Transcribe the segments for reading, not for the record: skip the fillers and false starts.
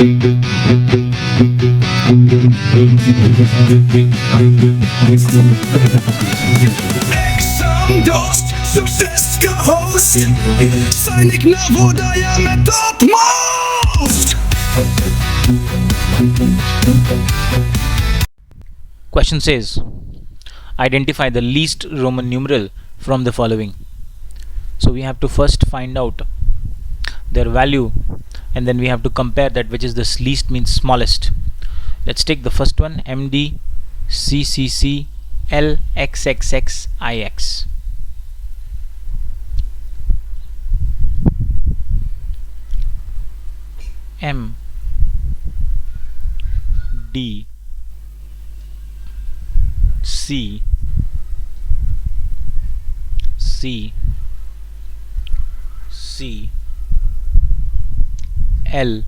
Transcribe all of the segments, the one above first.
EXAM DOST success का host Sainik Navodaya में topmost. Question says, identify the least Roman numeral from the following. So we have to first find out their value, and then we have to compare that which is the least means smallest. Let's take the first one, MD CCC LXXXIX. M D C C C L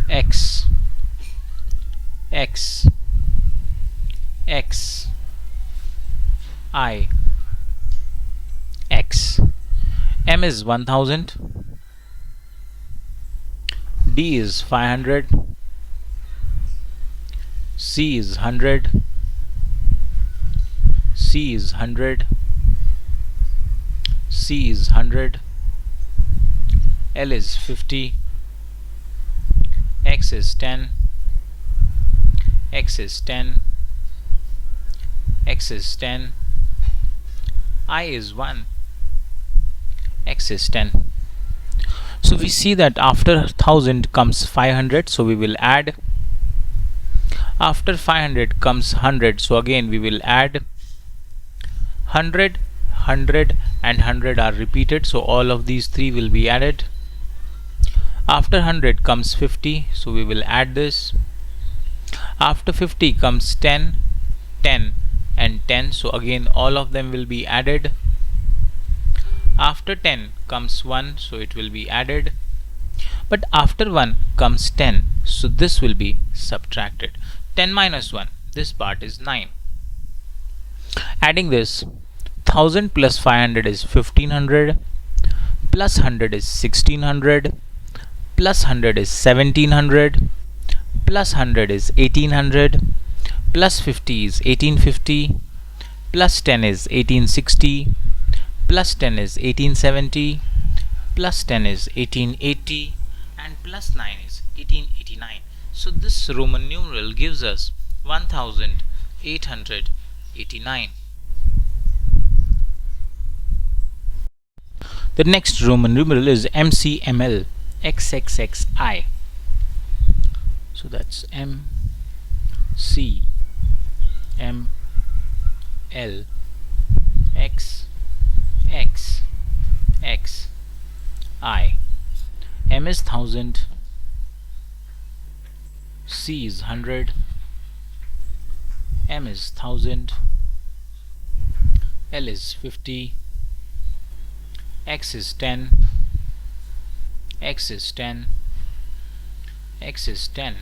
X X X I X. M is 1000, D is 500, C is 100, C is 100, C is 100, L is 50, X is 10, X is 10, X is 10, I is 1, X is 10. So we see that after 1000 comes 500, so we will add. After 500 comes 100, so again we will add. 100, 100 and 100 are repeated, so all of these three will be added. After 100 comes 50, so we will add this. After 50 comes 10, 10 and 10, so again all of them will be added. After 10 comes 1, so it will be added. But after 1 comes 10, so this will be subtracted. 10 minus 1, this part is 9. Adding this, 1000 plus 500 is 1500, plus 100 is 1600, plus 100 is 1700, plus 100 is 1800, plus 50 is 1850, plus 10 is 1860, plus 10 is 1870, plus 10 is 1880, and plus 9 is 1889. So this Roman numeral gives us 1889. The next Roman numeral is MCML XXXI. So that's M C M L X X X I. M is 1000, C is 100, M is 1000, L is 50, X is 10, X is 10, X is 10,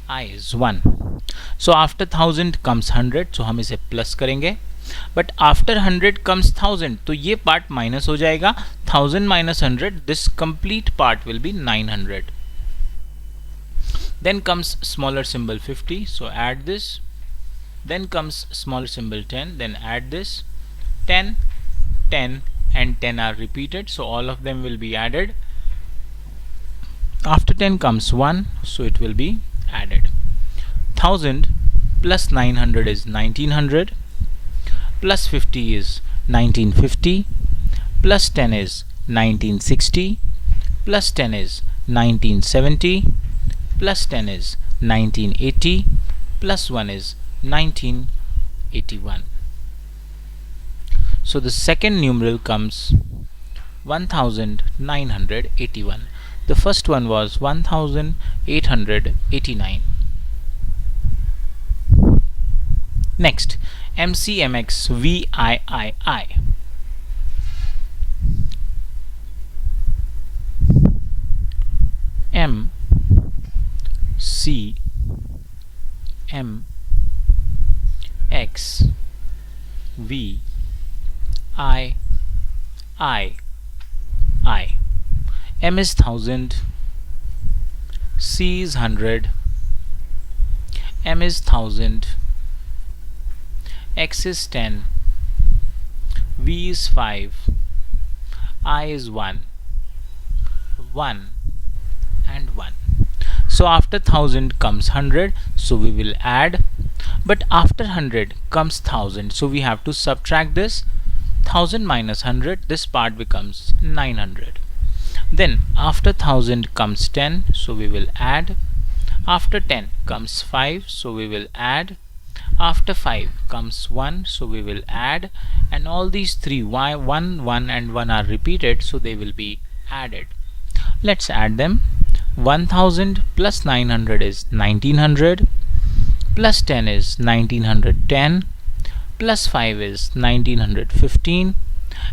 I is 1. So after 1000 comes 100, so हम इसे plus करेंगे. But after 100 comes 1000, तो ये part minus हो जाएगा. 1000 minus 100, this complete part will be 900. Then comes smaller symbol 50, so add this. Then comes smaller symbol 10, then add this. 10, 10 and 10 are repeated, so all of them will be added. After 10 comes 1, so it will be added. 1000 plus 900 is 1900, plus 50 is 1950, plus 10 is 1960, plus 10 is 1970, plus 10 is 1980, plus 1 is 1981. So the second numeral comes 1981. The first one was 1889. Next, MCMX VIII. M C M X V I. M is 1000, C is 100, M is 1000, X is 10, V is 5, I is 1, 1 and 1. So after 1000 comes 100, so we will add, but after 100 comes 1000, so we have to subtract this. 1000 minus 100, this part becomes 900. Then after 1000 comes 10, so we will add. After 10 comes 5, so we will add. After 5 comes 1, so we will add, and all these three 1, 1 and 1 are repeated, so they will be added. Let's add them. 1000 plus 900 is 1900, plus 10 is 1910, plus 5 is 1915,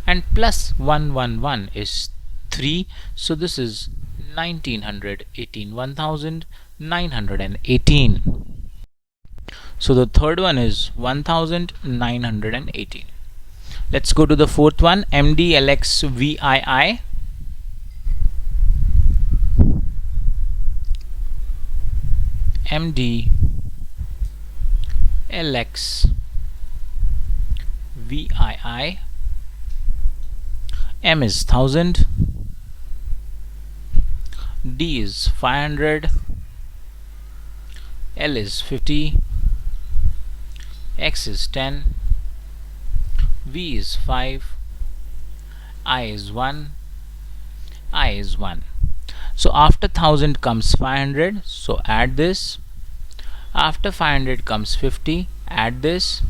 and plus 111 is 3, so this is 1918, 1918. So the third one is 1918. Let's go to the fourth one, MDLXVII. MDLXVII. M is 1000, D is 500, L is 50, X is 10, V is 5, I is 1, I is 1. So after 1000 comes 500, so add this. After 500 comes 50, add this.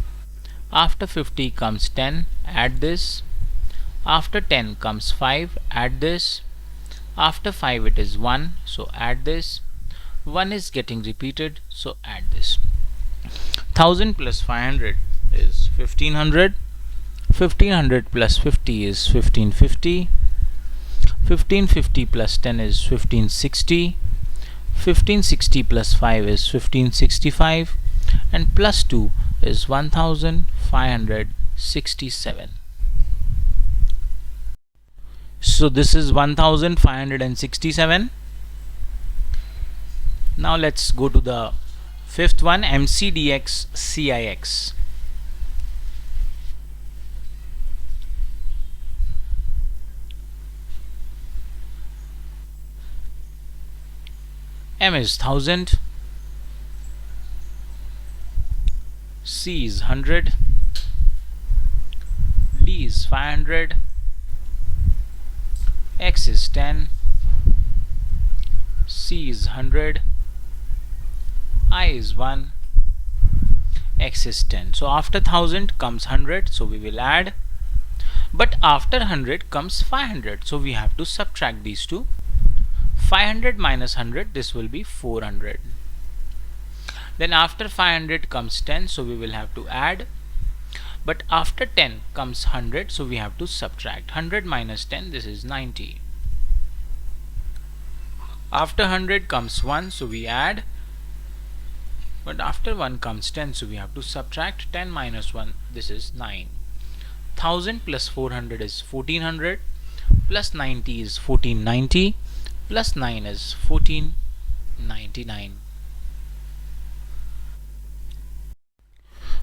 After 50 comes 10, add this. After 10 comes 5, add this. After 5 it is 1, so add this. 1 is getting repeated, so add this. 1000 plus 500 is 1500. 1500 plus 50 is 1550. 1550 plus 10 is 1560. 1560 plus 5 is 1565, and plus 2 is 1567. So this is 1567. Now let's go to the fifth one, MCDX-CIX. M is 1000, C is 100, D is 500, X is 10, C is 100, I is 1, X is 10. So after 1000 comes 100, so we will add, but after 100 comes 500, so we have to subtract these two. 500 minus 100, this will be 400. Then after 500 comes 10, so we will have to add, but after 10 comes 100, so we have to subtract. 100 minus 10, this is 90. After 100 comes 1, so we add, but after 1 comes 10, so we have to subtract. 10 minus 1, this is 9. 1000 plus 400 is 1400, plus 90 is 1490, plus 9 is 1499.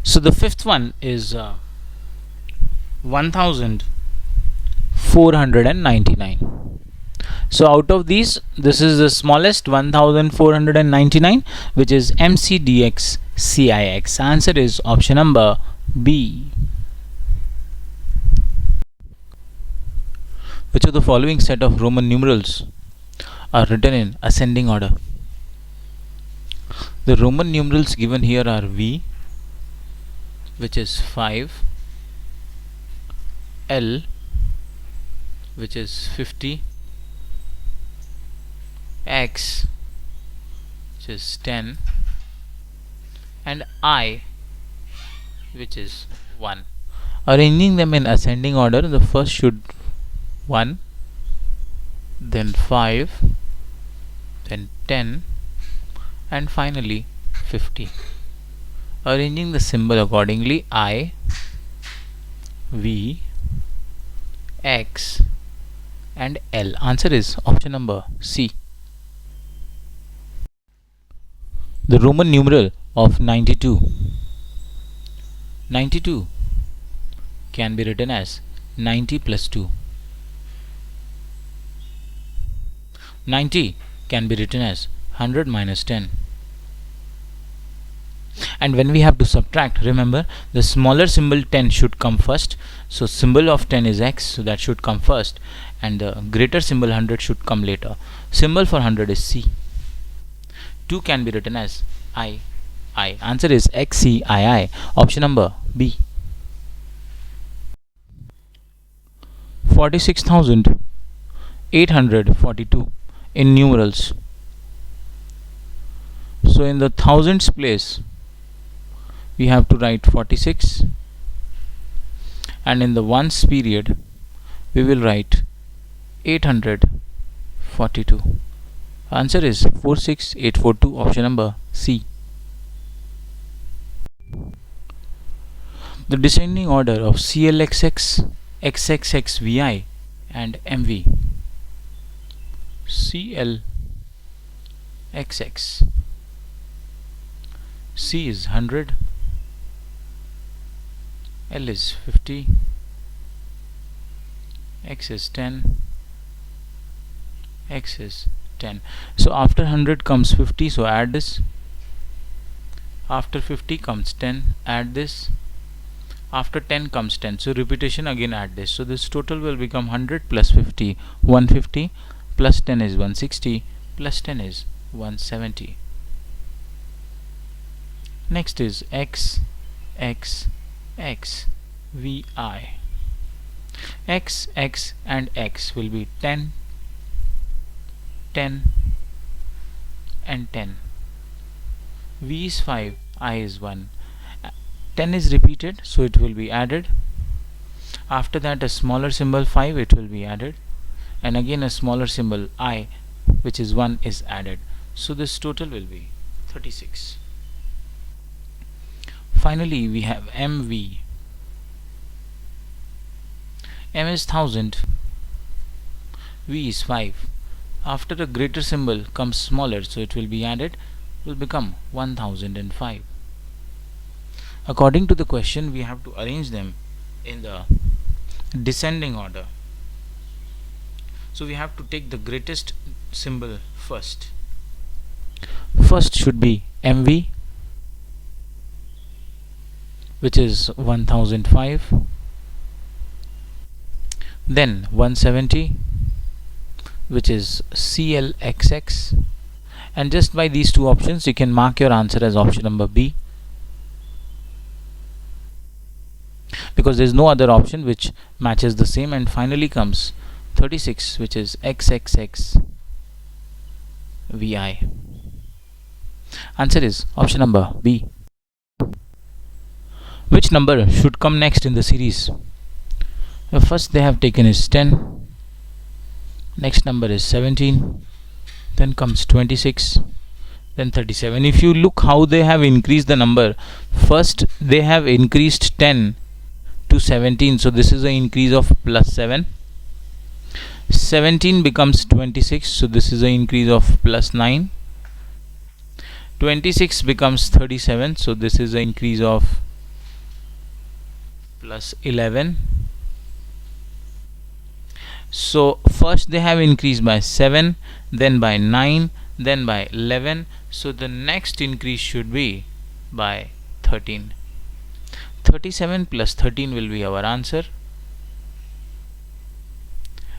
So the fifth one is 1499. So out of these, this is the smallest, 1499, which is MCDX-CIX. Answer is option number B. Which of the following set of Roman numerals are written in ascending order? The Roman numerals given here are V, which is 5, L, which is 50, X, which is 10, and I, which is 1. Arranging them in ascending order, the first should 1, then 5, then 10, and finally 50. Arranging the symbol accordingly, I, V, X, and L. Answer is option number C. the Roman numeral of 92. 92 can be written as 90 plus 2. 90 can be written as 100 minus 10. And when we have to subtract, remember the smaller symbol 10 should come first. So symbol of 10 is x, so that should come first, and the greater symbol 100 should come later. Symbol for 100 is C. 2 can be written as I. Answer is XCII. Option number B. 46,842 in numerals. So in the thousands place we have to write 46, and in the ones period we will write 842. Answer is 46842. Option number C. The descending order of CLXX, XXXVI and MV. CLXX. C is 100, L is 50, X is 10, X is 10. So after 100 comes 50, so add this. After 50 comes 10, add this. After 10 comes 10, so repetition, again add this. So this total will become 100 plus 50, 150, plus 10 is 160, plus 10 is 170. Next is X, X, X, VI. X, X and X will be 10, 10 and 10. V is 5, I is 1. 10 is repeated, so it will be added. After that a smaller symbol 5, it will be added, and again a smaller symbol I, which is 1, is added. So this total will be 36. Finally we have MV. M is 1000, V is 5. After a greater symbol comes smaller, so it will be added, will become 1005. According to the question, we have to arrange them in the descending order. So we have to take the greatest symbol first. First should be MV, which is 1005. Then 170, which is CLXX, and just by these two options you can mark your answer as option number B, because there is no other option which matches the same. And finally comes 36, which is XXX VI. Answer is option number B. Which number should come next in the series? The first they have taken is 10, next number is 17, then comes 26, then 37. If you look how they have increased the number, first they have increased 10 to 17, so this is an increase of plus 7. 17 becomes 26, so this is an increase of plus 9. 26 becomes 37, so this is an increase of plus 11. So first they have increased by 7, then by 9, then by 11, so the next increase should be by 13. 37 plus 13 will be our answer,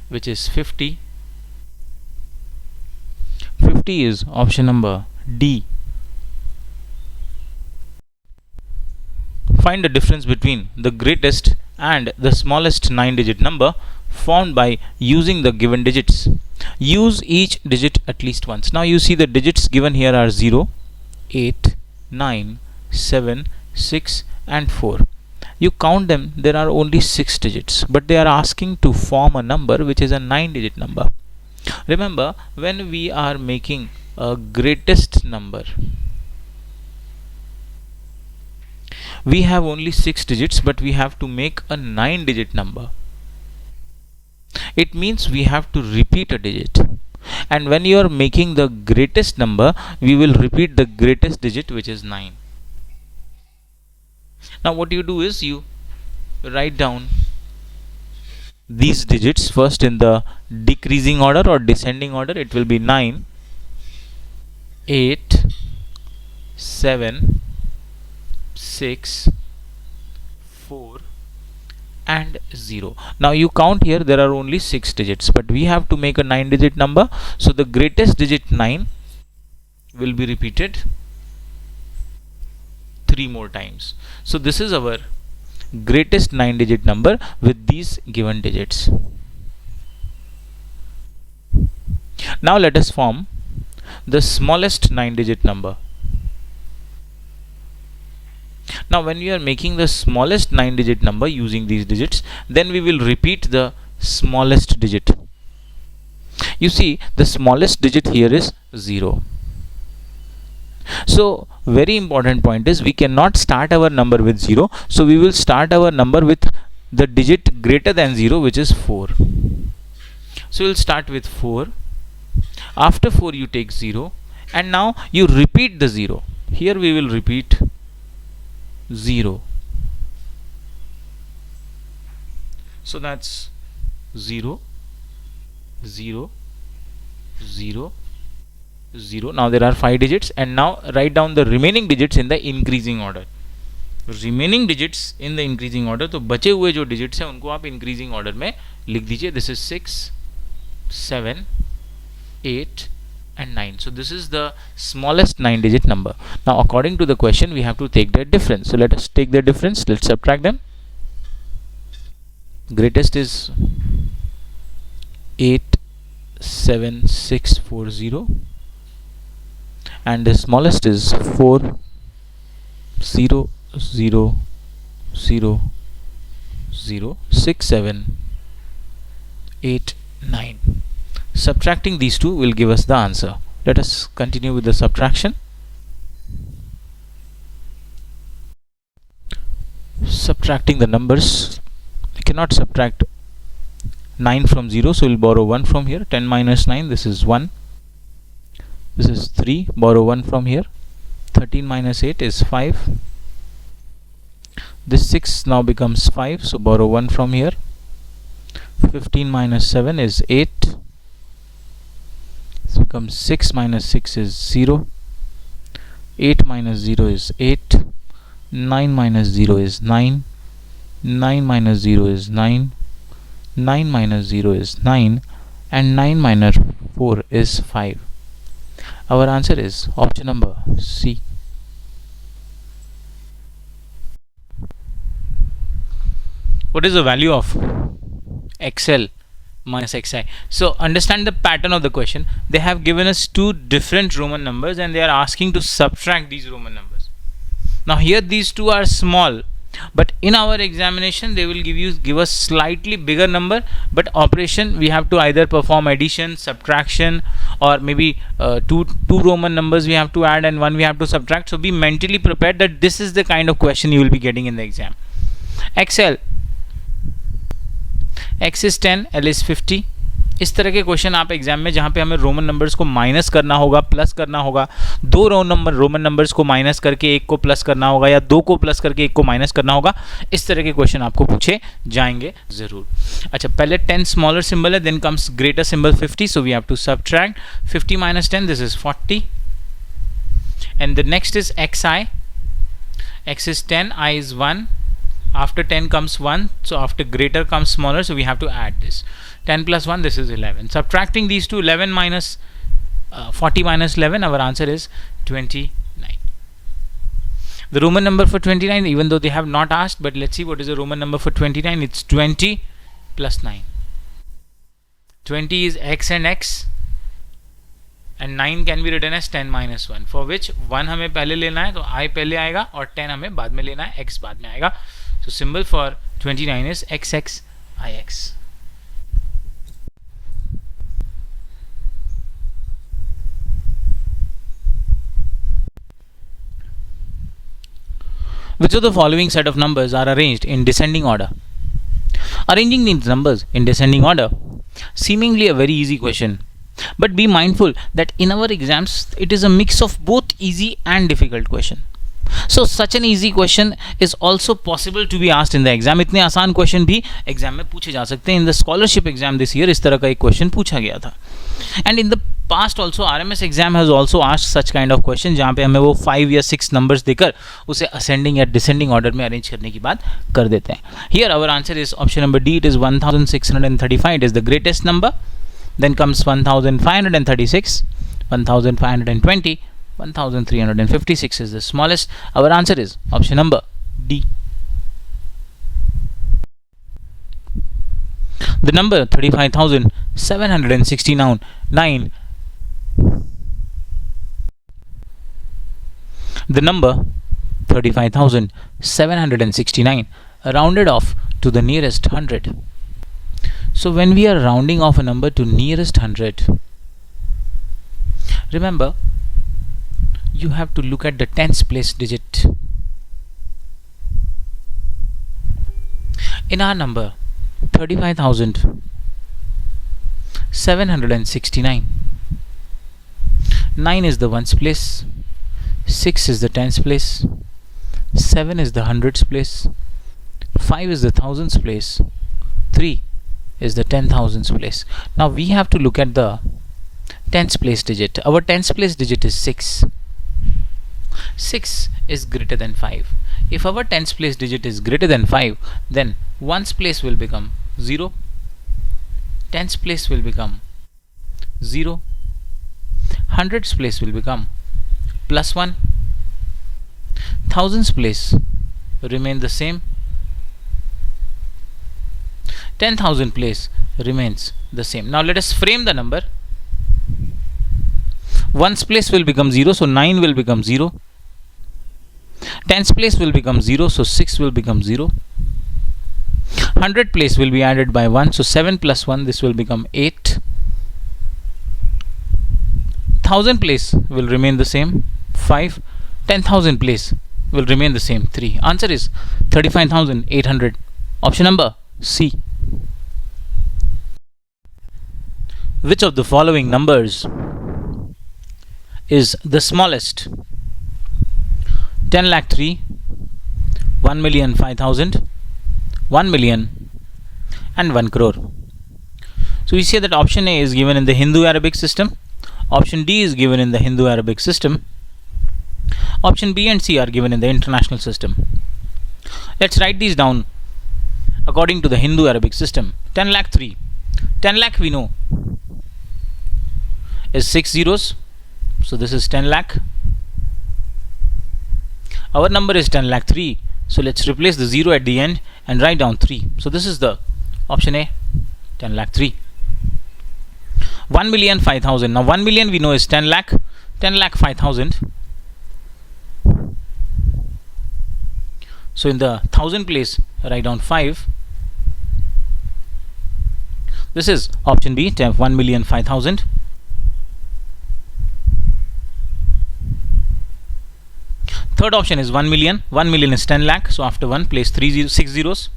which is 50. 50 is option number D. Find the difference between the greatest and the smallest 9-digit number formed by using the given digits. Use each digit at least once. Now you see the digits given here are 0, 8, 9, 7, 6 and 4. You count them, there are only 6 digits, but they are asking to form a number which is a 9-digit number. Remember, when we are making a greatest number, we have only 6 digits, but we have to make a 9-digit number. It means we have to repeat a digit. and when you are making the greatest number, we will repeat the greatest digit, which is 9. Now what you do is you write down these digits first in the decreasing order or descending order. It will be 9, 8, 7, 6, 4 and 0. Now you count here, there are only 6 digits, but we have to make a 9 digit number, so the greatest digit 9 will be repeated 3 more times. So this is our greatest 9 digit number with these given digits. Now let us form the smallest 9 digit number. Now when we are making the smallest 9 digit number using these digits, then we will repeat the smallest digit. You see, the smallest digit here is 0. So very important point is, we cannot start our number with 0, so we will start our number with the digit greater than 0, which is 4. So we'll start with 4. After 4 you take 0, and now you repeat the 0. Here we will repeat 0. So that's 0, 0, 0, 0. Now there are 5 digits, and now write down the remaining digits in the increasing order. Remaining digits in the increasing order, तो बचे हुए जो digits हैं उनको आप increasing order में लिख दीजिए. This is 6, 7, 8 and 9. So this is the smallest 9 digit number. Now according to the question, we have to take their difference. So let us take their difference. Let's subtract them. Greatest is 87640, and the smallest is 400006789. Subtracting these two will give us the answer. Let us continue with the subtraction. Subtracting the numbers, we cannot subtract 9 from 0, so we'll borrow 1 from here. 10 minus 9, this is 1. This is 3, borrow 1 from here. 13 minus 8 is 5. This 6 now becomes 5, so borrow 1 from here. 15 minus 7 is 8. This becomes 6 minus 6 is 0. 8 minus 0 is 8. 9 minus 0 is 9. 9 minus 0 is 9. 9 minus 0 is 9. And 9 minus 4 is 5. Our answer is option number C. What is the value of XL minus XI? So understand the pattern of the question. They have given us two different Roman numbers and they are asking to subtract these Roman numbers. Now here these two are small, but in our examination they will give us slightly bigger number, but operation we have to either perform addition, subtraction, or maybe two Roman numbers we have to add and one we have to subtract. So be mentally prepared that this is the kind of question you will be getting in the exam. XL, X is 10, L is 50. इस तरह के question आप exam में जहाँ पे हमें Roman numbers को minus करना होगा, प्लस करना होगा, दो रोमन नंबर्स को माइनस करके एक को प्लस करना होगा या दो को प्लस करके एक को माइनस करना होगा, इस तरह के क्वेश्चन आपको पूछे जाएंगे जरूर. अच्छा, पहले 10 स्मॉलर सिंबल है, then comes greater symbol 50, so we have to subtract 50 minus 10, this is 40, and the next is XI. X is 10, I is 1. After 10 comes 1, so after greater comes smaller, so we have to add this. 10 plus 1, this is 11. Subtracting these two, 11 minus 40 minus 11, our answer is 29. The Roman number for 29, even though they have not asked, but let's see what is the Roman number for 29. It's 20 plus 9. 20 is X and X, and 9 can be written as 10 minus 1, for which 1 हमें पहले लेना है, तो I पहले आएगा और 10 हमें बाद में लेना है, X बाद में आएगा. So symbol for 29 is XXIX. Which of the following set of numbers are arranged in descending order? Arranging these numbers in descending order, seemingly a very easy question. But be mindful that in our exams it is a mix of both easy and difficult question. So such an easy question is also possible to be asked in the exam. इतने आसान question भी exam में पूछे जा सकते हैं. In the scholarship exam this year इस तरह का एक क्वेश्चन पूछा गया था. And in the past also RMS exam has also asked such kind of question, जहाँ पे हमें वो 5 या 6 नंबर्स देकर उसे असेंडिंग या डिसेंडिंग ऑर्डर में अरेंज करने की बात कर देते हैं. Here our answer is option number D. It is 1635. It is the greatest number. Then comes 1536, 1520, 1356 is the smallest. Our answer is option number D. The number 35,769. The number 35,769 rounded off to the nearest 100. So when we are rounding off a number to nearest 100, remember you have to look at the tens place digit. In our number 35,769, 9 is the ones place, 6 is the tens place, 7 is the hundreds place, 5 is the thousands place, 3 is the 10,000s place. Now we have to look at the tens place digit. Our tens place digit is 6. 6 is greater than 5. If our tens place digit is greater than 5, then ones place will become 0, tens place will become 0, hundreds place will become +1, thousands place remain the same, 10,000 place remains the same. Now let us frame the number. Ones place will become 0, so 9 will become 0. Tens place will become 0, so 6 will become 0. 100 place will be added by 1, so 7 plus 1, this will become 8. 1000 place will remain the same, 5. 10,000 place will remain the same, 3. Answer is 35,800. Option number C. Which of the following numbers is the smallest? 10,03,000, 1,05,000, 1 million, and 1 crore. So we say that option A is given in the Hindu-Arabic system, option D is given in the Hindu-Arabic system, option B and C are given in the international system. Let's write these down according to the Hindu-Arabic system. 10,03,000. 10 lakh we know is 6 zeros, so this is 10 lakh. Our number is 10,03,000, so let's replace the 0 at the end and write down 3. So this is the option A, 10,03,000. 1,05,000. Now 1 million we know is 10 lakh. 10,05,000. So in the thousand place write down 5. This is option B, 1,05,000. Third option is 1 million. 1 million is 10 lakh. So after 1, place 6 zeros.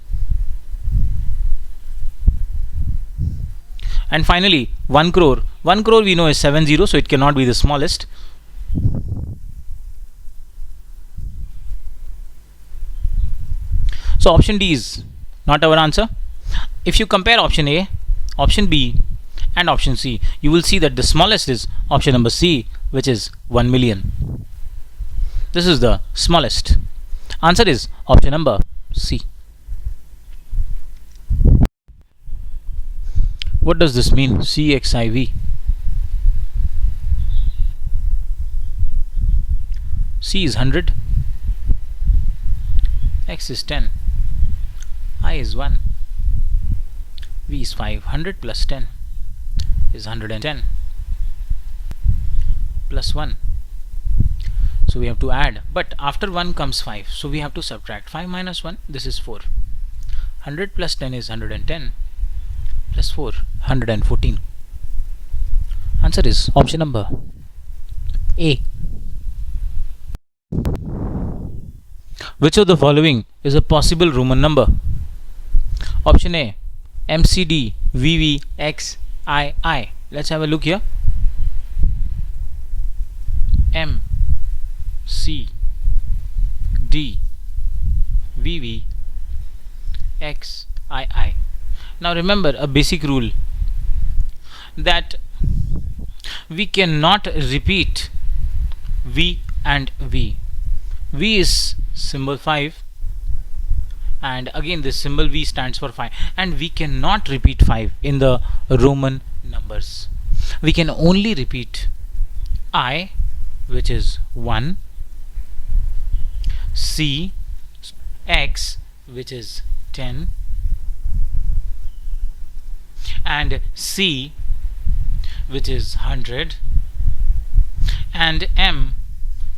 And finally, 1 crore. 1 crore we know is 7 zeros, so it cannot be the smallest. So option D is not our answer. If you compare option A, option B and option C, you will see that the smallest is option number C, which is 1 million. This is the smallest. Answer is option number C. What does this mean? CXIV. C is 100, X is 10, I is 1, V is 5. 100 plus 10 is 110 plus 1. So we have to add, but after 1 comes 5, so we have to subtract. 5 minus 1, this is 4. 100 plus 10 is 110 plus 4, 114. Answer is option number A. Which of the following is a possible Roman number? Option A, MCD VV XII. Let's have a look here. M C D V V X I I. Now remember a basic rule that we cannot repeat V and V. V is symbol 5 and again this symbol V stands for 5, and we cannot repeat 5 in the Roman numbers. We can only repeat I, which is 1, C, X, which is 10, and C, which is 100, and M,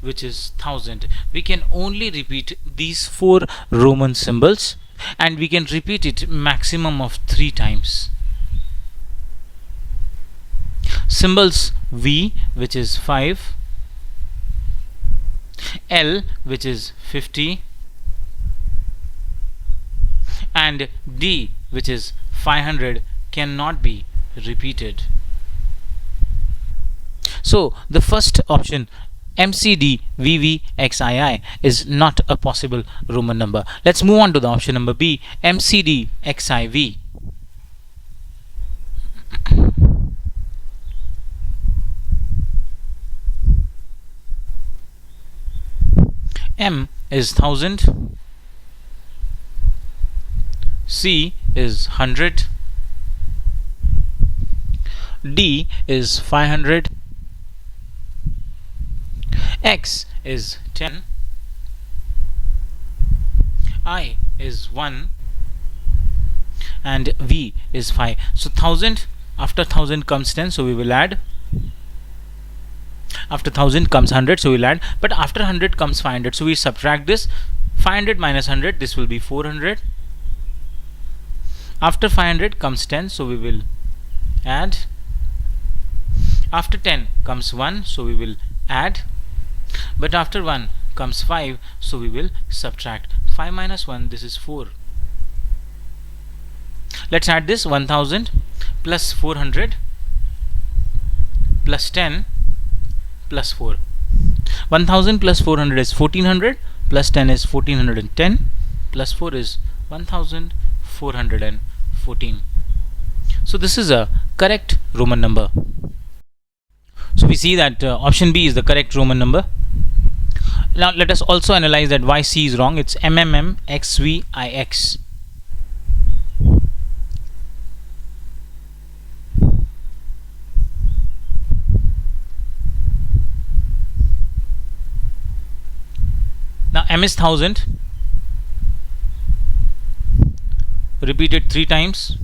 which is 1000. We can only repeat these 4 Roman symbols, and we can repeat it maximum of 3 times. Symbols V, which is 5, L, which is 50, and D, which is 500, cannot be repeated. So the first option, MCD VVXII, is not a possible Roman number. Let's move on to the option number B, MCD XIV. M is 1000, C is 100, D is 500, X is 10, I is 1, and V is 5. So 1000, after 1000 comes 10, so we will add. After 1000 comes 100, so we'll add. But after 100 comes 500, so we subtract this. 500 minus 100, this will be 400. After 500 comes 10, so we will add. After 10 comes 1, so we will add. But after 1 comes 5, so we will subtract. 5 minus 1, this is 4. Let's add this. 1000 plus 400 plus 10 plus 4. 1000 plus 400 is 1400, plus 10 is 1410, plus 4 is 1414. So this is a correct Roman number. So we see that option B is the correct Roman number. Now let us also analyze that why C is wrong. It's MMMXVIX. Now M is 1000, repeated 3 times.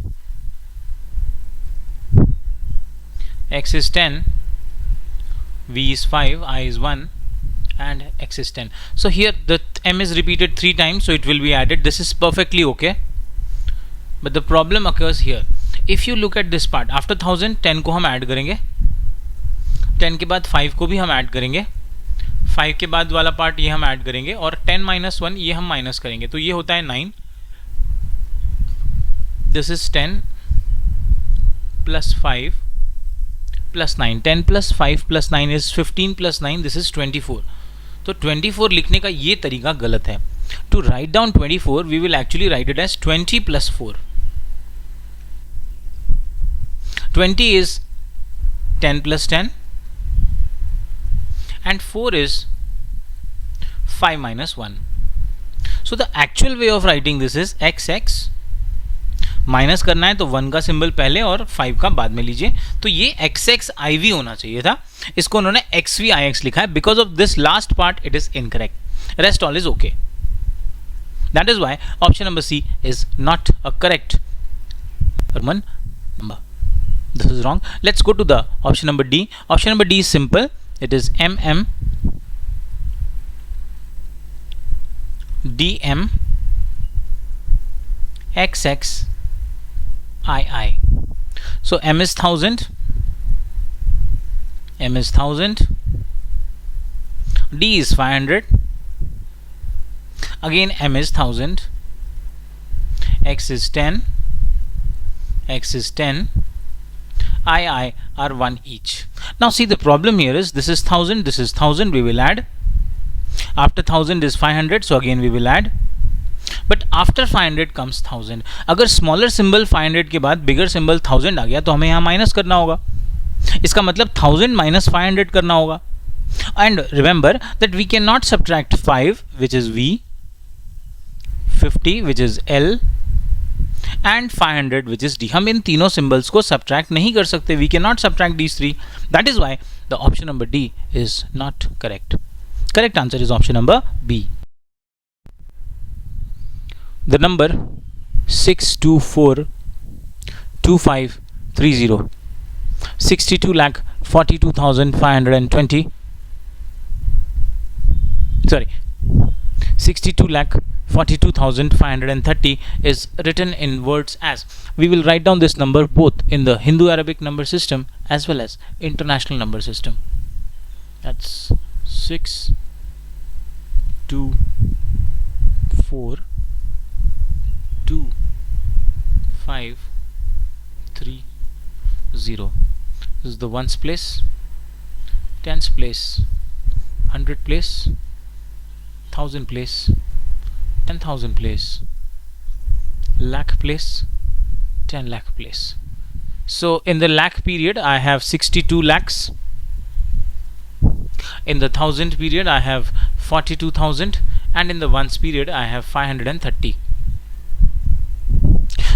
X is 10, V is 5, I is 1, and X is 10. So here the M is repeated 3 times, so it will be added. This is perfectly okay. But the problem occurs here. If you look at this part, after 1000 10 को हम add करेंगे, 10 के बाद 5 को भी हम add करेंगे, 5 के बाद वाला पार्ट ये हम ऐड करेंगे, और 10 minus 1 ये हम माइनस करेंगे, तो ये होता है 9. This is 10 plus 5 plus 9. 10 plus 5 plus 9 is 15 plus 9, this is 24. तो 24 लिखने का ये तरीका गलत है. To write down 24 we will actually write it as 20 plus 4. 20 is 10 plus 10, and 4 is 5 minus 1. So the actual way of writing this is xx, minus करना है तो 1 का सिंबल पहले और 5 का बाद में लीजिए. तो ये xxiv होना चाहिए था, इसको उन्होंने xvix लिखा है. Because of this last part it is incorrect, rest all is okay. That is why option number C is not a correct Roman number. This is wrong. Let's go to the option number D. Option number D is simple. It is MM DM XX II. So M is 1000, M is 1000, D is 500, again M is 1000, X is 10, X is 10, I are 1 each. Now see, the problem here is this is 1000, this is 1000, we will add. After 1000 is 500, so again we will add. But after 500 comes 1000. अगर smaller symbol 500 के बाद बिगर symbol 1000 आ गया तो हमें यहाँ minus करना होगा. इसका मतलब 1000 minus 500 करना होगा. And remember that we cannot subtract 5, which is V, 50, which is L, and 500, which is D. हम इन तीनों symbols को subtract नहीं कर सकते. We cannot subtract these three. That is why the option number D is not correct. Correct answer is option number B. The number 6242530, 62,42,520. Sorry, 62,42,530 is written in words as. We will write down this number both in the Hindu Arabic number system as well as international number system. That's 6 2 4 2 5 3 0. This is the ones place, tens place, 100 place, 1000 place, 10,000 place, lakh place, 10 lakh place. So in the lakh period I have 62 lakhs. In the 1000 period I have 42,000, and in the ones period I have 530.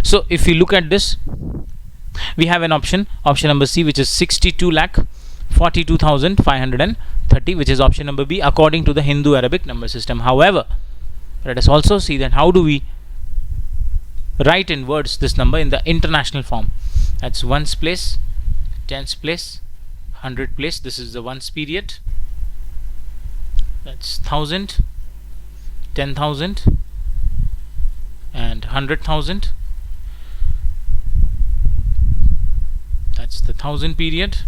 So if you look at this, we have an option number C, which is 62,42,530, which is option number B according to the Hindu Arabic number system. However, let us also see that how do we write in words this number in the international form. That's ones place, tens place, 100 place. This is the ones period. That's 1000, 10,000, and 100,000. That's the 1000 period,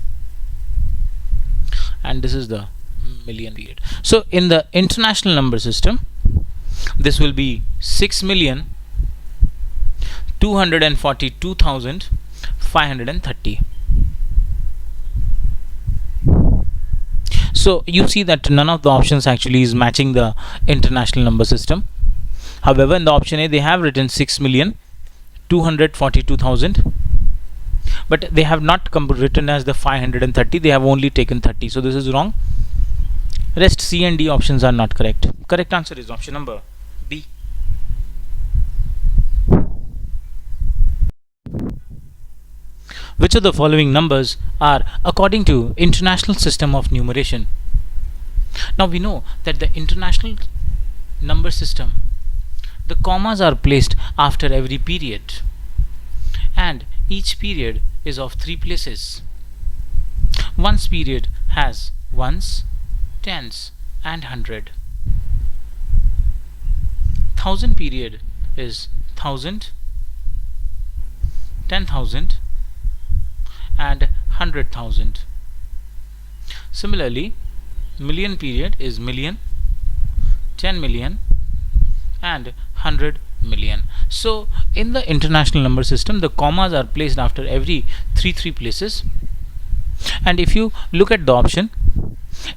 and this is the million period. So in the international number system, this will be 6,242,530. So you see that none of the options actually is matching the international number system. However, in the option A they have written 6,242,000, but they have not written as the 530. They have only taken 30. So this is wrong. Rest C and D options are not correct. Correct answer is option number B. Which of the following numbers are according to international system of numeration? Now we know that the international number system, the commas are placed after every period, and each period is of 3 places. Ones period has ones, tens, and 100. 1000 period is 1000, 10,000, and 100,000. Similarly, million period is million, 10 million, and 100 million. So in the international number system, the commas are placed after every 3 places. And if you look at the option,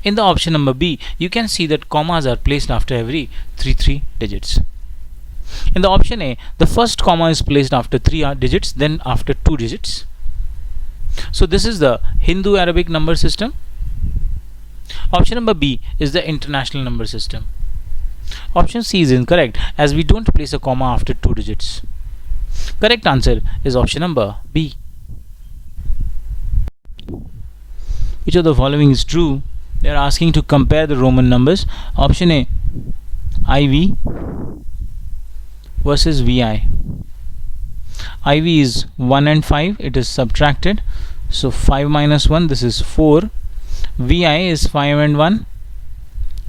in the option number B, you can see that commas are placed after every 3 digits. In the option A, the first comma is placed after 3 digits, then after 2 digits. So this is the Hindu Arabic number system. Option number B is the international number system. Option C is incorrect, as we don't place a comma after 2 digits. Correct answer is option number B. Which of the following is true? They are asking to compare the Roman numbers. Option A, IV versus VI. IV is 1 and 5. It is subtracted. So 5 minus 1, this is 4. VI is 5 and 1.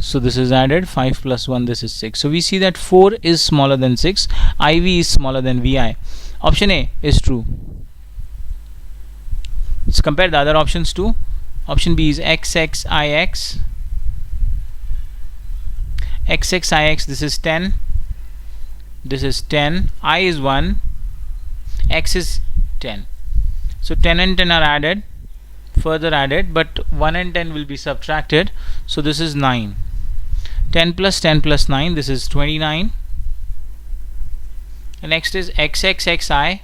So this is added. 5 plus 1, this is 6. So we see that 4 is smaller than 6. IV is smaller than VI. Option A is true. Let's compare the other options too. Option B is XXIX. XXIX, this is 10. This is 10. I is 1. X is 10. So 10 and 10 are added, further added, but 1 and 10 will be subtracted. So this is 9. 10 plus 10 plus 9, this is 29. The next is XXXI,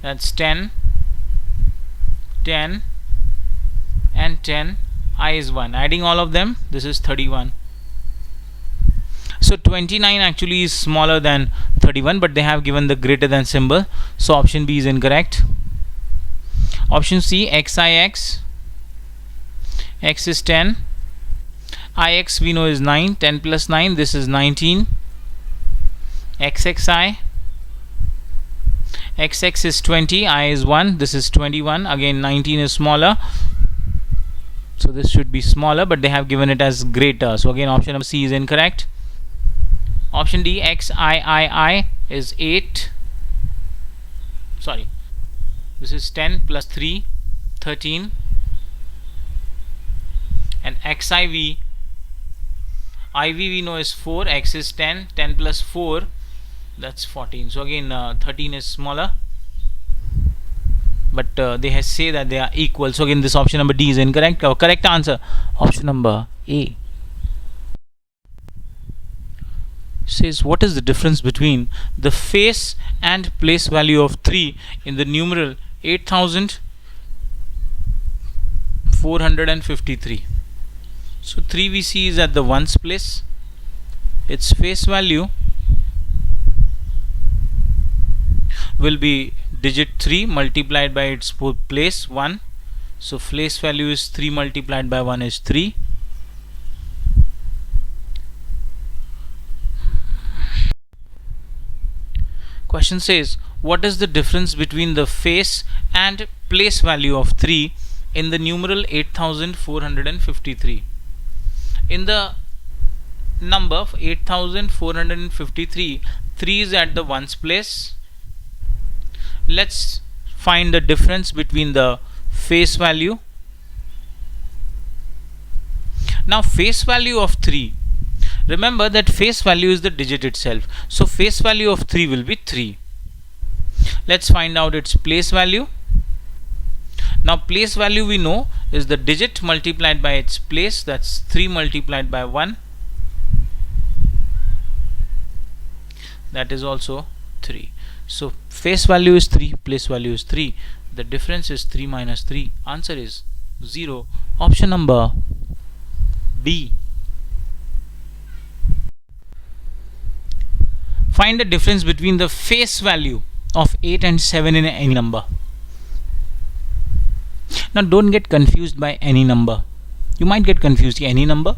that's 10, 10 and 10, I is 1. Adding all of them, this is 31. So 29 actually is smaller than 31, but they have given the greater than symbol, so option B is incorrect. Option C, XIX, X is 10, IX we know is 9, 10 plus 9, this is 19. XXI, XX is 20, I is 1, this is 21. Again 19 is smaller, so this should be smaller, but they have given it as greater. So again option number C is incorrect. Option D, XIII is 8. Sorry, this is 10 plus 3, 13. And XIV, IV we know is 4, X is 10, 10 plus 4, that's 14. So again 13 is smaller, but they say that they are equal. So again this option number D is incorrect. Our correct answer, option number A. Says what is the difference between the face and place value of 3 in the numeral 8453. So 3 we see is at the ones place. Its face value will be digit 3 multiplied by its place 1. So place value is 3 multiplied by 1 is 3. Question says what is the difference between the face and place value of 3 in the numeral 8453. In the number 8453, 3 is at the ones place. Let's find the difference between the face value. Now face value of 3, remember that face value is the digit itself, so face value of 3 will be 3. Let's find out its place value. Now place value we know is the digit multiplied by its place, that's 3 multiplied by 1, that is also 3. So face value is 3, place value is 3, the difference is 3 minus 3. Answer is 0. Option number B. Find the difference between the face value of 8 and 7 in any number. Now don't get confused by any number. You might get confused, any number?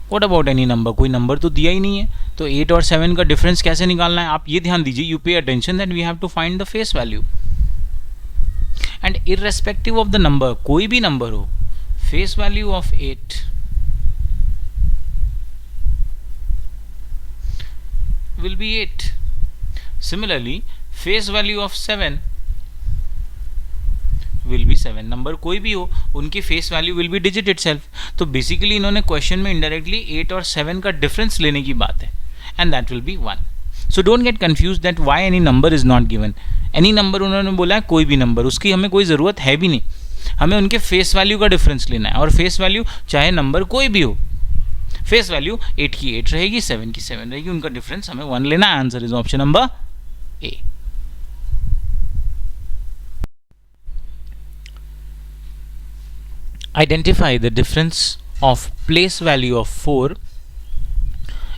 What about any number? कोई number तो दिया ही नहीं है, तो 8 और 7 का difference कैसे निकालना है? आप ये ध्यान दीजिए, you pay attention that we have to find the face value. And irrespective of the number, कोई भी नंबर हो, face value of 8 will be 8. Similarly, face value of 7 will be 7. Number कोई भी हो, उनकी face value will be digit itself. तो basically इन्होंने question में इनडायरेक्टली 8 और 7 का डिफरेंस लेने की बात है, and that will be 1. So don't get confuse that why any number is not given. Any number उन्होंने बोला है, कोई भी नंबर, उसकी हमें कोई ज़रूरत है भी नहीं. हमें उनके फेस वैल्यू का डिफरेंस लेना है, और फेस वैल्यू चाहे नंबर कोई भी हो, फेस वैल्यू 8 की 8 रहेगी, 7 की 7 रहेगी, उनका डिफरेंस हमें 1 लेना है. Answer is option number A. Identify the difference of place value of 4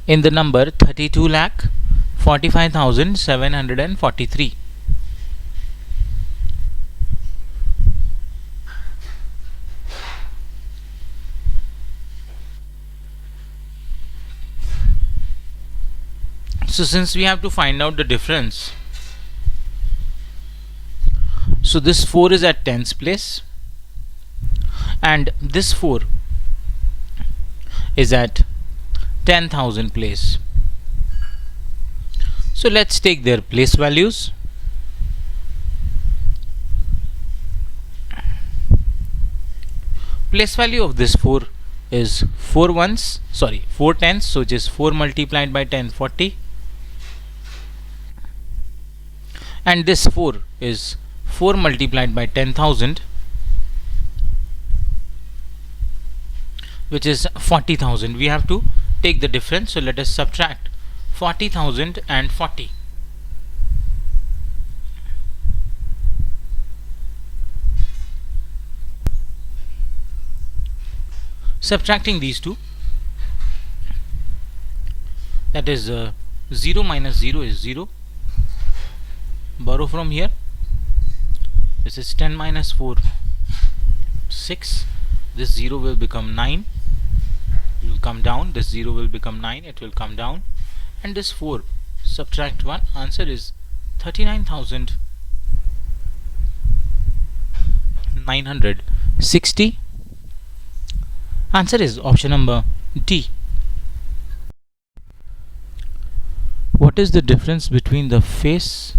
in the number 32,45,743. So since we have to find out the difference, so this 4 is at tens place, and this 4 is at 10,000 place. So let's take their place values. Place value of this 4 is 4 tens, so it is 4 multiplied by 10, 40. and this 4 is 4 multiplied by 10,000, which is 40,000. We have to take the difference, so let us subtract 40,000 and 40. Subtracting these two, that is 0 minus 0 is 0. Borrow from here. This is 10 minus 4, 6. This 0 will become 9. It will come down. This 0 will become 9. It will come down. And this 4, subtract 1. Answer is 39,960. Answer is option number D. What is the difference between the face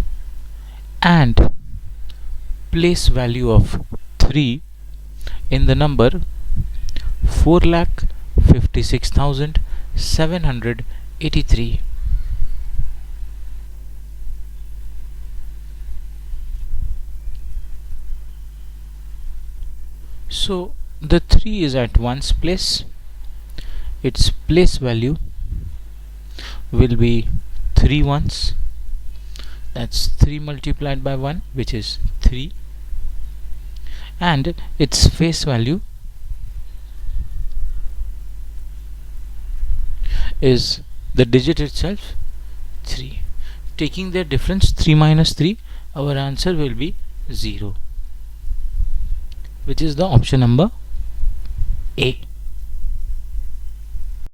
and place value of 3 in the number 4,56,783? So the 3 is at 1's place. Its place value will be 3 ones. That's 3 multiplied by 1, which is 3. And its face value is the digit itself, 3. Taking their difference, 3 minus 3, our answer will be 0, which is the option number A.